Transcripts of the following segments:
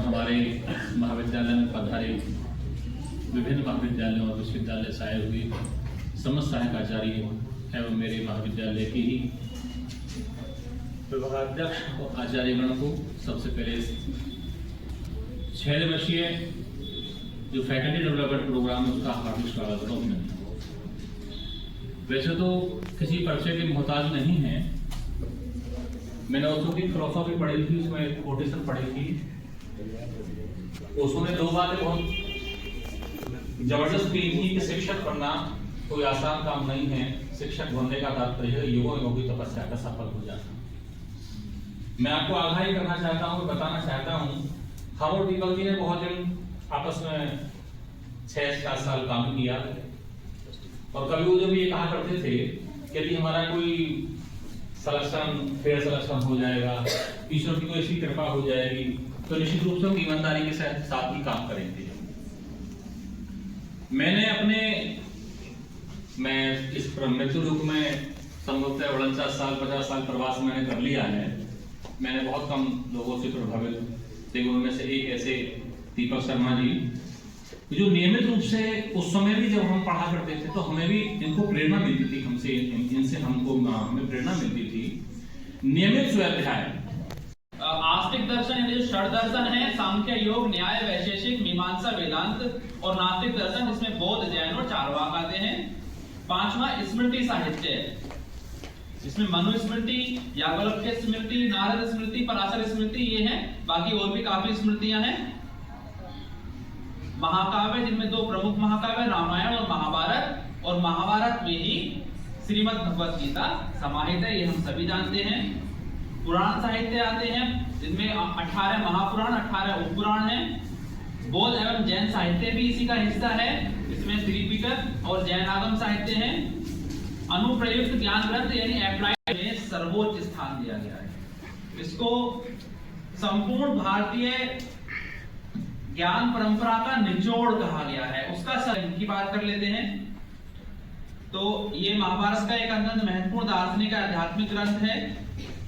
और हमारे महाविद्यालय में पधारे विभिन्न महाविद्यालयों और विश्वविद्यालय से आए हुए समस्त सहायक आचार्य एवं मेरे महाविद्यालय के ही विभागाध्यक्ष और आचार्यगण को सबसे पहले 6 दिवसीय जो फैकल्टी डेवलपमेंट प्रोग्राम है उसका हार्दिक स्वागत करता हूँ। वैसे तो किसी परिचय के मोहताज नहीं है, मैंने उसको की फिलोसॉफी पढ़ी थी, उसमें कोटेशन पढ़ी थी, उसमें 2 बातें बहुत जबरदस्त की थी कि शिक्षक बनना कोई आसान काम नहीं है, शिक्षक बनने का तात्पर्य है युगों योगी तपस्या का सफल हो जाना। मैं आपको आगाही करना चाहता हूँ, बताना चाहता हूँ, हम और दीपक जी ने बहुत दिन आपस में 6-7 साल काम किया और कभी वो जब ये कहा करते थे कि यदि हमारा कोई सिलेक्शन फेयर सिलेक्शन हो जाएगा, ईश्वर की कोई ऐसी कृपा हो जाएगी तो निश्चित रूप से हम ईमानदारी के साथ ही काम करेंगे। मैं इस मृत्यु युग में संभवतः 49 साल 50 साल प्रवास मैंने कर लिया है। मैंने बहुत कम लोगों से प्रभावित, लेकिन उनमें से एक ऐसे दीपक शर्मा जी जो नियमित रूप से उस समय भी जब हम पढ़ा करते थे तो हमें भी इनको प्रेरणा मिलती थी, हमें प्रेरणा मिलती थी। नियमित स्वाध्याय आस्तिक दर्शन यानी जो षड दर्शन है, सांख्य योग न्याय वैशेषिक मीमांसा वेदांत और नास्तिक दर्शन, इसमें बौद्ध जैन और चार्वाक आते हैं। 5वां स्मृति साहित्य, इसमें मनु स्मृति, याज्ञवल्क्य स्मृति, नारद स्मृति, पराशर स्मृति ये है, बाकी और भी काफी स्मृतियां हैं। महाकाव्य, जिनमें 2 प्रमुख महाकाव्य रामायण और महाभारत, और महाभारत में ही श्रीमद् भगवत गीता समाहित है, ये हम सभी जानते हैं। पुराण साहित्य आते हैं, जिनमें 18 महापुराण 18 उपपुराण हैं। बौद्ध एवं जैन साहित्य भी इसी का हिस्सा है, इसमें त्रिपिटक और जैन आगम साहित्य हैं। अनुप्रयुक्त ज्ञान ग्रंथ यानी एप्लाइड में सर्वोच्च स्थान दिया गया है। इसको संपूर्ण भारतीय ज्ञान परंपरा का निचोड़ कहा गया है। उसका सर की बात कर लेते हैं तो ये महाभारत का एक अत्यंत महत्वपूर्ण दार्शनिक आध्यात्मिक ग्रंथ है,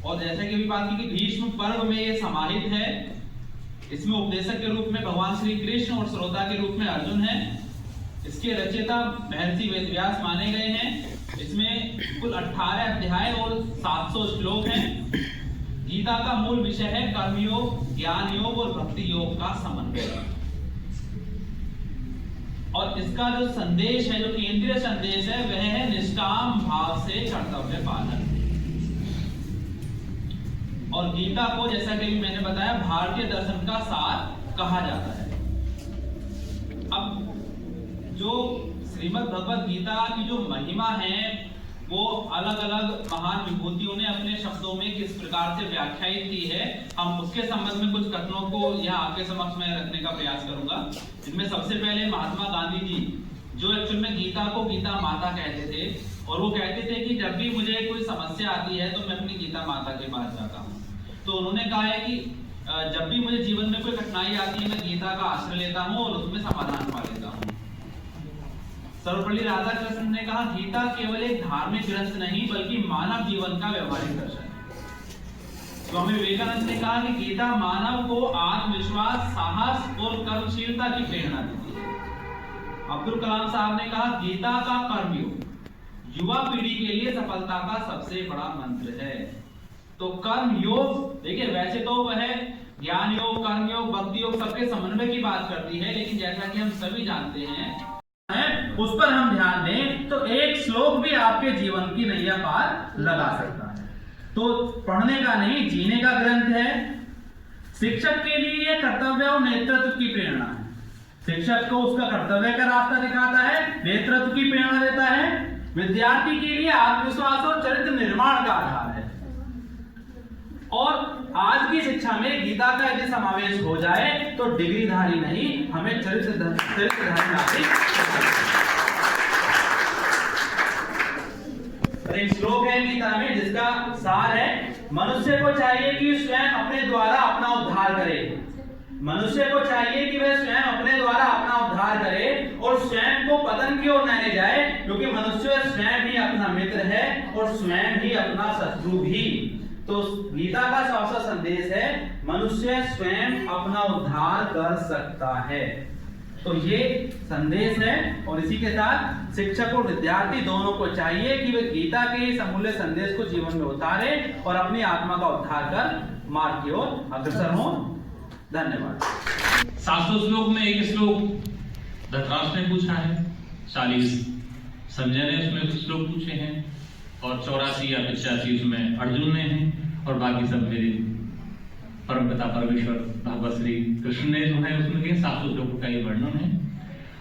और जैसा कि अभी बात की कि भीष्म पर्व में ये समाहित है। इसमें उपदेशक के रूप में भगवान श्री कृष्ण और श्रोता के रूप में अर्जुन है। इसके रचयिता महर्षि वेदव्यास माने गए हैं। इसमें कुल 18 अध्याय और 700 श्लोक हैं। गीता का मूल विषय है कर्मयोग, ज्ञान योग और भक्ति योग का समन्वय। और इसका जो संदेश है, जो केंद्रीय संदेश है, वह है निष्काम भाव से कर्तव्य पालन। और गीता को, जैसा कि मैंने बताया, भारतीय दर्शन का सार कहा जाता है। अब जो श्रीमद् भगवत गीता की जो महिमा है वो अलग अलग महान विभूतियों ने अपने शब्दों में किस प्रकार से व्याख्यायित की है, हम उसके संबंध में कुछ कथनों को यहाँ आपके समक्ष में रखने का प्रयास करूंगा। इनमें सबसे पहले महात्मा गांधी जी, जो एक्चुअल में गीता को गीता माता कहते थे, और वो कहते थे कि जब भी मुझे कोई समस्या आती है तो मैं अपनी गीता माता के पास जाता हूँ। तो उन्होंने कहा है कि जब भी मुझे जीवन में कोई कठिनाई आती है मैं गीता का आश्रय लेता हूँ और उसमें समाधान पा लेता हूँ। सर्वपल्ली राधाकृष्ण ने कहा, गीता केवल एक धार्मिक ग्रंथ नहीं बल्कि मानव जीवन का व्यवहारिक दर्शन है। स्वामी विवेकानंद ने कहा कि गीता मानव को आत्मविश्वास, साहस और कर्मशीलता की प्रेरणा देती है। अब्दुल कलाम साहब ने कहा, गीता का कर्मयोग युवा पीढ़ी के लिए सफलता का सबसे बड़ा मंत्र है। तो कर्म योग, देखिए वैसे तो वह ज्ञान योग, कर्म योग, भक्ति योग सबके समन्वय की बात करती है, लेकिन जैसा कि हम सभी जानते हैं उस पर हम ध्यान दें तो एक श्लोक भी आपके जीवन की नैया पार लगा सकता है। तो पढ़ने का नहीं, जीने का ग्रंथ है। शिक्षक के लिए यह कर्तव्य और नेतृत्व की प्रेरणा है। शिक्षक को उसका कर्तव्य का रास्ता दिखाता है, नेतृत्व की प्रेरणा देता है। विद्यार्थी के लिए आत्मविश्वास और चरित्र निर्माण का आधार है। और आज की शिक्षा में गीता का यदि समावेश हो जाए तो डिग्रीधारी नहीं, हमें चरित्रधारी नागरिक। एक श्लोक है गीता में जिसका सार है, मनुष्य को चाहिए कि स्वयं अपने द्वारा अपना उद्धार करे। मनुष्य को चाहिए कि वह स्वयं अपने द्वारा अपना उद्धार करे और स्वयं को पतन की ओर न ले जाए, क्योंकि मनुष्य स्वयं ही अपना मित्र है और स्वयं ही अपना शत्रु भी। तो तो गीता का चौथा संदेश है मनुष्य स्वयं अपना उद्धार कर सकता है। तो ये संदेश है और इसी के साथ शिक्षक और विद्यार्थी दोनों को चाहिए कि वे गीता के इस अमूल्य संदेश को जीवन में उतारे और अपनी आत्मा का उद्धार कर मार्ग की ओर अग्रसर हो। धन्यवाद। 700 श्लोक में एक श्लोक धृतराष्ट्र ने पूछा है, 40 संजय ने उसमें कुछ श्लोक पूछे हैं और 84 या 85 उसमें अर्जुन ने हैं और बाकी सब मेरे परमपिता परमेश्वर भगवत श्री कृष्ण ने जो है उसमें के 700 श्लोकों का ये वर्णन है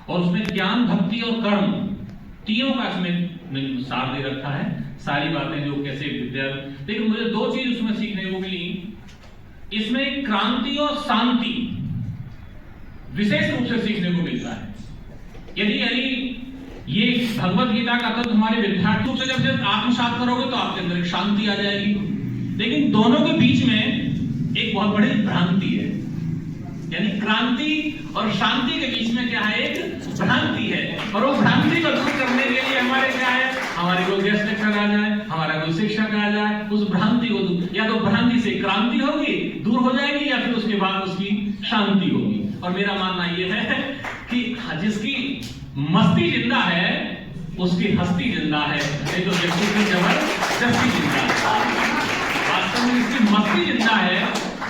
और उसमें ज्ञान भक्ति और कर्म तीनों का इसमें सार दे रखा है। सारी बातें जो कैसे विद्या, लेकिन मुझे 2 चीज उसमें सीखने को मिली। इसमें क्रांति और शांति विशेष रूप से सीखने को मिलता है। यदि ये भगवत गीता का तत्व हमारे विद्यार्थियों से जब आत्मसात करोगे तो आपके अंदर एक शांति आ जाएगी, लेकिन दोनों के बीच में एक बहुत बड़ी भ्रांति है, यानी क्रांति और शांति के बीच में क्या है, एक भ्रांति है। और वो भ्रांति को दूर करने के लिए हमारे क्या है, हमारे कोई गेस्ट लेक्चर आ जाए, हमारा कोई शिक्षक आ जाए, उस भ्रांति को दूर, या तो भ्रांति से क्रांति होगी, दूर हो जाएगी, या फिर उसके बाद उसकी शांति होगी। और मेरा मानना यह है कि जिसकी मस्ती जिंदा है उसकी हस्ती जिंदा है, नहीं तो व्यक्ति की जबरदस्ती जिंदा है। वास्तव में इसकी मस्ती जिंदा है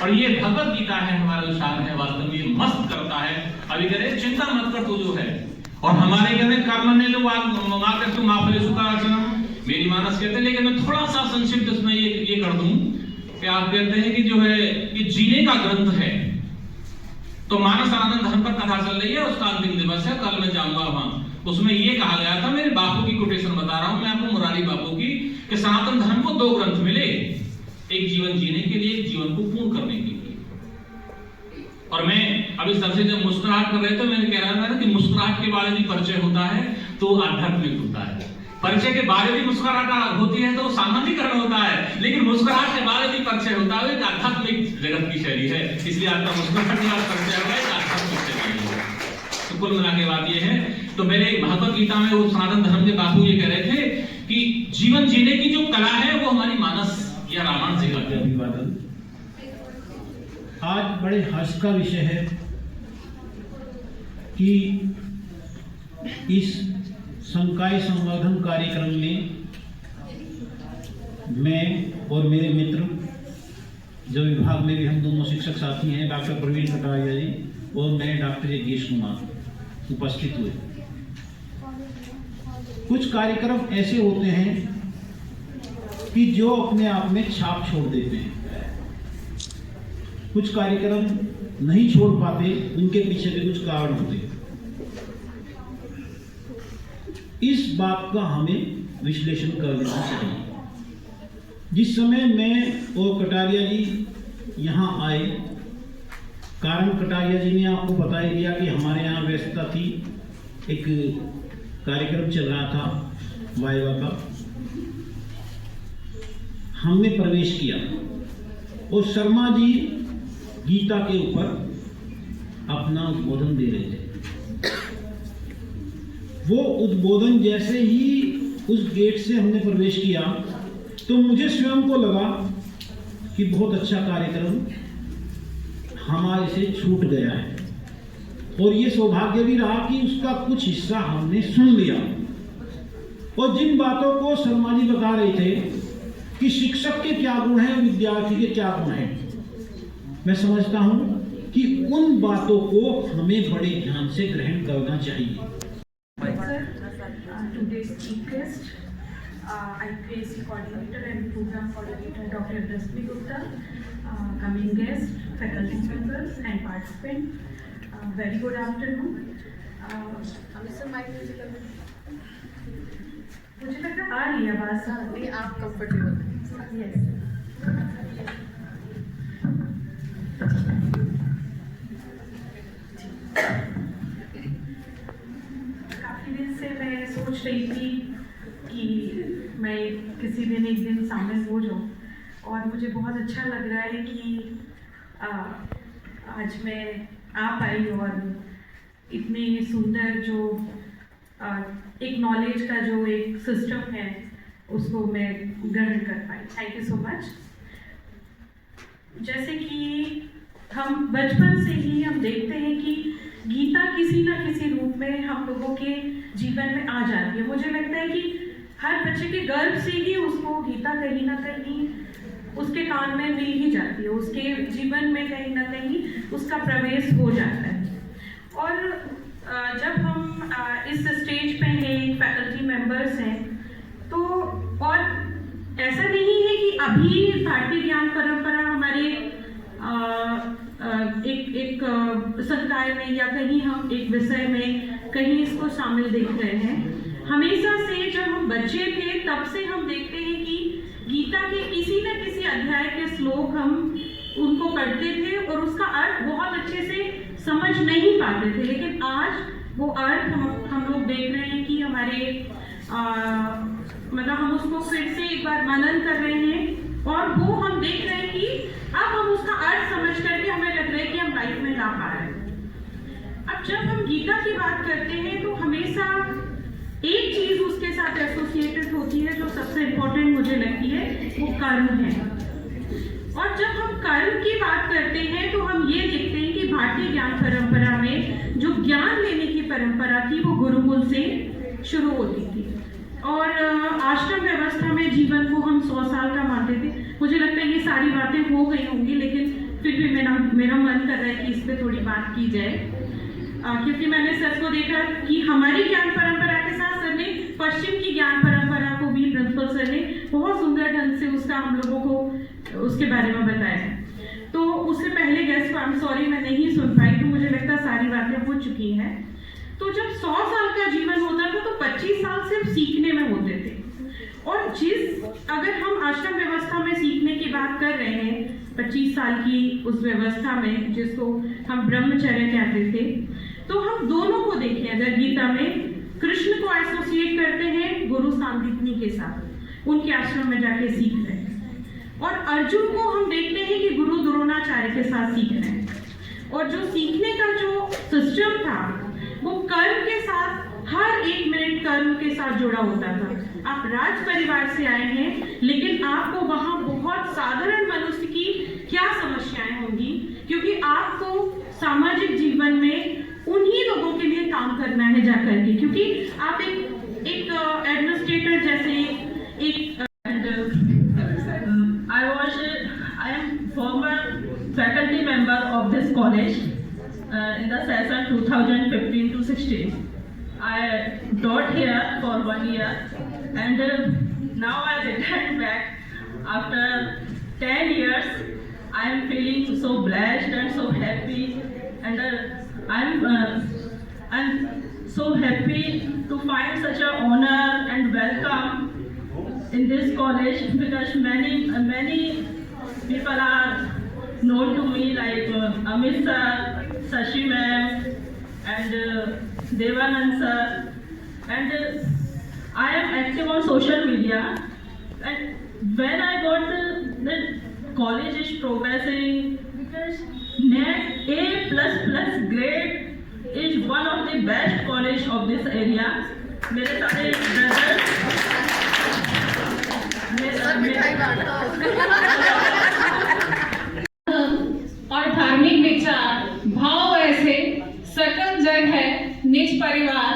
और ये भगवत गीता है, हमारा जो शान है वास्तव में ये मस्त करता है। अभी कह रहे चिंता मत कर तू जो है, और हमारे कहते कर्म ने लोग माकर तुम आप मेरी मानस कहते हैं। लेकिन मैं थोड़ा सा संक्षिप्त इसमें ये कर दूं कि आप कहते हैं कि जो है ये जीने का ग्रंथ है, तो मानस आनंद धर्म पर कथा चल रही है, उसका अंतिम दिवस है, कल मैं जाऊंगा वहां। उसमें ये कहा गया था, मेरे बापू की कोटेशन बता रहा हूं मैं आपको, मुरारी बापू की, कि सनातन धर्म को 2 ग्रंथ मिले, एक जीवन जीने के लिए, एक जीवन को पूर्ण करने के लिए। और मैं अभी सबसे जब मुस्कुराहट कर रहे थे, मैंने कह रहा था कि मुस्कुराहट के बाद भी परिचय होता है तो आध्यात्मिक होता है, परिचय के बाद भी मुस्कुराहट होती है तो सामान्यीकरण होता है, लेकिन मुस्कुराहट के बाद भी परिचय होता है एक आध्यात्मिक जगत की शैली है। इसलिए आपका मुस्कुराहट के बाद परिचय होगा एक आध्यात्मिक शैली है। तो कुल मिला के बात यह है, तो मेरे भगवत गीता में वो सनातन धर्म के बापू ये कह रहे थे कि जीवन जीने की जो कला है वो हमारी मानस या रामायण से करते हैं। अभिवादन। आज बड़े हर्ष का विषय है कि इस संकाय संवर्धन कार्यक्रम में मैं और मेरे मित्र जो विभाग में भी हम दोनों शिक्षक साथी हैं, डॉक्टर प्रवीण कटारिया जी और मैं डॉक्टर योगेश कुमार उपस्थित हुए। कुछ कार्यक्रम ऐसे होते हैं कि जो अपने आप में छाप छोड़ देते हैं, कुछ कार्यक्रम नहीं छोड़ पाते, उनके पीछे भी कुछ कारण होते हैं। इस बात का हमें विश्लेषण कर लेना चाहिए। जिस समय मैं और कटारिया जी यहाँ आए, कारण कटारिया जी ने आपको बता ही दिया कि हमारे यहाँ व्यस्तता थी, एक कार्यक्रम चल रहा था वाइवा का, हमने प्रवेश किया और शर्मा जी गीता के ऊपर अपना उद्बोधन दे रहे थे। वो उद्बोधन जैसे ही उस गेट से हमने प्रवेश किया तो मुझे स्वयं को लगा कि बहुत अच्छा कार्यक्रम हमारे से छूट गया है, और ये सौभाग्य भी रहा कि उसका कुछ हिस्सा हमने सुन लिया। और जिन बातों को शर्मा जी बता रहे थे कि शिक्षक के क्या गुण हैं, विद्यार्थी के क्या गुण हैं, मैं समझता हूं कि उन बातों को हमें बड़े ध्यान से ग्रहण करना चाहिए। Today's chief guest, IPSC coordinator and program coordinator Dr. Rasmi Gupta, coming guest, faculty members and participants, very good afternoon. मुझे लग रहा आ रही है आवाज़, आप कंफर्टेबल? यस। काफ़ी दिन से मैं सोच रही थी कि मैं किसी दिन एक दिन शामिल हो जाऊँ, और मुझे बहुत अच्छा लग रहा है कि आज मैं आ पाई और इतनी सुंदर जो एक नॉलेज का जो एक सिस्टम है उसको मैं ग्रहण कर पाई। Thank you so much. जैसे कि हम बचपन से ही हम देखते हैं कि गीता किसी ना किसी रूप में हम लोगों के जीवन में आ जाती है। मुझे लगता है कि हर बच्चे के गर्भ से ही उसको गीता कहीं ना कहीं उसके कान में मिल ही जाती है, उसके जीवन में कहीं ना कहीं उसका प्रवेश हो जाता है। और जब हम इस स्टेज पे हैं, फैकल्टी मेंबर्स हैं, तो और ऐसा नहीं है कि अभी भारतीय ज्ञान परंपरा हमारे एक संकाय में या कहीं हम एक विषय में कहीं इसको शामिल देख रहे हैं। हमेशा से जब हम बच्चे थे तब से हम देखते हैं कि गीता के किसी न किसी अध्याय के श्लोक हम उनको पढ़ते थे और उसका अर्थ बहुत अच्छे से समझ नहीं पाते थे, लेकिन आज वो अर्थ हम लोग देख रहे हैं कि हमारे मतलब हम उसको फिर से एक बार मनन कर रहे हैं और वो हम देख रहे हैं कि अब हम उसका अर्थ समझ करके हमें लग रहा है कि हम लाइफ में ला पा रहे हैं। अब जब हम गीता की बात करते हैं तो हमेशा एक चीज उसके साथ एसोसिएटेड होती है जो सबसे इम्पोर्टेंट मुझे लगती है, वो कर्म है। और जब हम कर्म की बात करते हैं तो हम ये देखते हैं कि भारतीय ज्ञान परंपरा में जो ज्ञान लेने की परंपरा थी वो गुरुकुल से शुरू होती थी और आश्रम व्यवस्था में जीवन को हम 100 साल का मानते थे। मुझे लगता है ये सारी बातें हो गई होंगी, लेकिन फिर भी मेरा मन कर रहा है कि इस पर थोड़ी बात की जाए, क्योंकि मैंने सर को देखा कि हमारी ज्ञान परंपरा के साथ सर ने पश्चिम की ज्ञान परंपरा को भी प्रिंसिपल सर ने बहुत सुंदर ढंग से उसका हम लोगों को उसके बारे में बताया। तो उससे पहले गेस्ट आई एम सॉरी मैं नहीं सुन पाई, तो मुझे लगता है सारी बातें हो चुकी हैं। तो जब 100 साल का जीवन होता था तो 25 साल सिर्फ सीखने में होते थे, और अगर हम आश्रम व्यवस्था में सीखने की बात कर रहे हैं 25 साल की उस व्यवस्था में जिसको हम ब्रह्मचर्य कहते थे, तो हम दोनों को देखें। अगर गीता में कृष्ण को एसोसिएट करते हैं गुरु सांदीपनी के साथ, उनके आश्रम में जाके सीख रहे हैं, और अर्जुन को हम देखते हैं कि गुरु द्रोणाचार्य के साथ सीख रहे हैं। और जो सीखने का जो सिस्टम था वो कर्म के साथ, हर एक मिनट कर्म के साथ जुड़ा होता था। आप राज परिवार से आए हैं, लेकिन आपको वहां बहुत साधारण मनुष्य की क्या समस्याएं होंगी, क्योंकि आपको सामाजिक जीवन में उन्हीं लोगों के लिए काम करना है जाकर के, क्योंकि आप एक एडमिनिस्ट्रेटर जैसे एक I am former faculty member of this college in the session 2015 to 16. I taught here for 1 year, and now I returned back after 10 years. I am feeling so blessed and so happy, and I'm so happy to find such an honor and welcome in this college, because many people are known to me, like Amit sir, Sashi ma'am, and Devanand sir, and I am active on social media. And when I got the college is progressing, because NET A++ grade is one of the best college of this area. मेरे सारे brothers और धार्मिक विचार भाव ऐसे सकल जग है निज परिवार,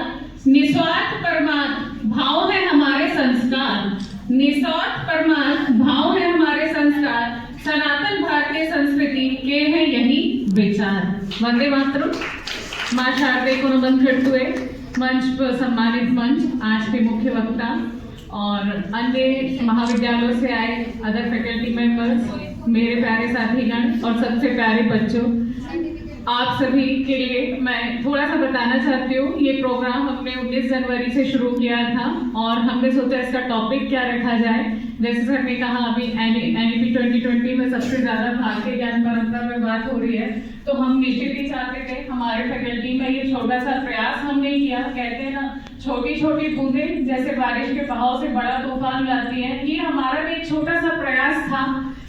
निस्वार्थ परमार्थ भाव है हमारे संस्कार, निस्वार्थ परमार्थ भाव है हमारे संस्कार, सनातन भारतीय संस्कृति के हैं यही विचार। वंदे मातरम। मां शारदे को नमन करते हुए मंच पर सम्मानित मंच आज के मुख्य वक्ता और अन्य महाविद्यालयों से आए अदर फैकल्टी मेंबर्स, मेरे प्यारे साथीगण और सबसे प्यारे बच्चों, आप सभी के लिए मैं थोड़ा सा बताना चाहती हूँ। ये प्रोग्राम हमने 19 जनवरी से शुरू किया था और हमने सोचा इसका टॉपिक क्या रखा जाए। जैसे सर ने कहा अभी NEP 2020 में सबसे ज्यादा भारतीय ज्ञान परंपरा में बात हो रही है, तो हम निश्चित ही चाहते थे हमारे फैकल्टी में ये छोटा सा प्रयास हमने किया। कहते हैं ना, छोटी छोटी बूंदें जैसे बारिश के बहाव से बड़ा तूफान लाती है। ये हमारा भी एक छोटा सा प्रयास था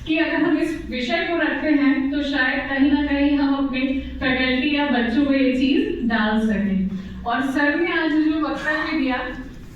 कि अगर हम इस विषय को रखते हैं तो शायद कहीं ना कहीं हम अपने फैकल्टी या बच्चों में ये चीज डाल सकें। और सर ने आज जो वक्तव्य दिया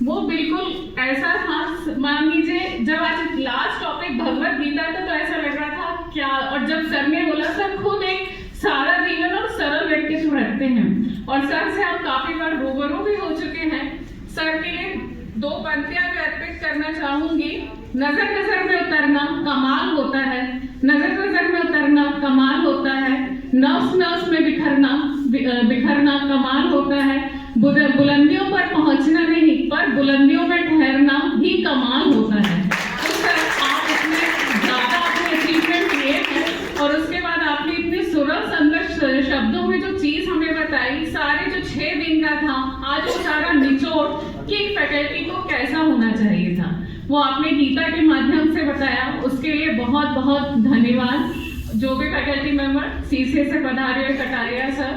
वो बिल्कुल ऐसा था, मान लीजिए जब आज लास्ट टॉपिक भगवत गीता था तो ऐसा लग रहा था क्या। और जब सर ने बोला, सर खुद एक सादा जीवन और सरल व्यक्तित्व रखते हैं और सर से हम काफी बार रूबरू भी हो चुके हैं। सर के लिए 2 पंक्तियां भी अर्पित करना चाहूंगी। नजर नजर में उतरना कमाल होता है, नजर नजर में उतरना कमाल होता है, नफ्स नफ्स में बिखरना कमाल होता है, बुलंदियों पर पहुंचना नहीं पर बुलंदियों में ठहरना भी कमाल होता है। तो सर आप इतने ज्यादा अपने अचीवमेंट किए हैं और उसके बाद आपने इतने सरल संघर्ष शब्दों में जो चीज हमें बताई, सारे जो 6 दिन का था, आज वो सारा निचोड़ कि फैकल्टी को कैसा होना चाहिए था, वो आपने गीता के माध्यम से बताया। उसके लिए बहुत बहुत धन्यवाद। जो भी फैकल्टी मेंबर, सीसे से पधारे हुए Kataria sir,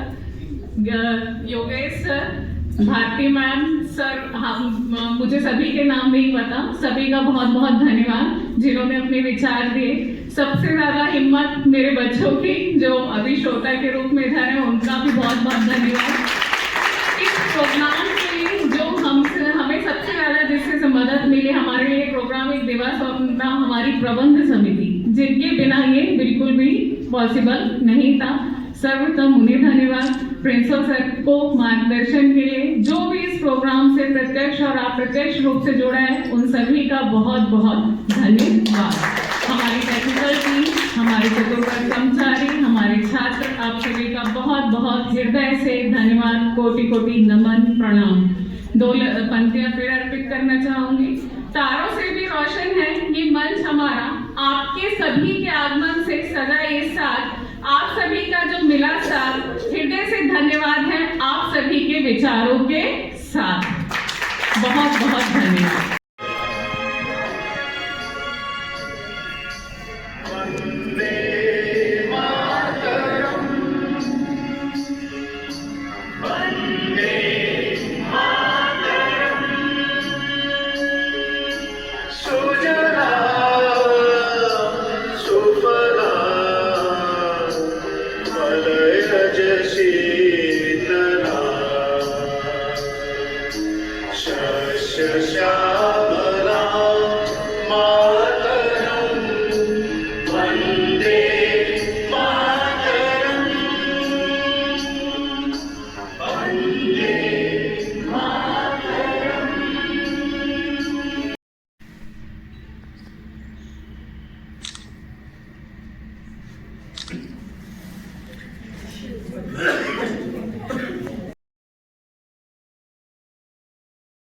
Yogesh sir, Bharti ma'am sir, मुझे सभी के नाम नहीं पता, सभी का बहुत बहुत धन्यवाद जिन्होंने अपने विचार दिए। सबसे ज्यादा हिम्मत मेरे बच्चों की जो अभी श्रोता के रूप में इधर है, उनका भी बहुत बहुत धन्यवाद। इस प्रोग्राम के लिए जो हमें सबसे ज्यादा जिससे मदद मिली, हमारे लिए प्रोग्राम एक दिवस और हमारी प्रबंध समिति, जिनके बिना ये बिल्कुल भी पॉसिबल नहीं था। सर्वप्रथम उन्हें धन्यवाद, प्रिंसिपल सर को मार्गदर्शन के लिए, जो भी इस प्रोग्राम से प्रत्यक्ष और अप्रत्यक्ष रूप से जुड़ा है, उन सभी का बहुत बहुत धन्यवाद। हमारी टेक्निकल टीम, हमारे चतुर्वर्ग कर्मचारी, हमारे छात्र, आप सभी का बहुत बहुत हृदय से धन्यवाद, कोटि कोटि नमन प्रणाम। 2 पंक्तियां फिर अर्पित करना चाहूंगी। तारों से भी रोशन है ये मंच हमारा, आपके सभी के आगमन से सदा ये साथ, आप सभी का जो मिला साथ, हृदय से धन्यवाद है आप सभी के विचारों के साथ। बहुत बहुत धन्यवाद। जैसी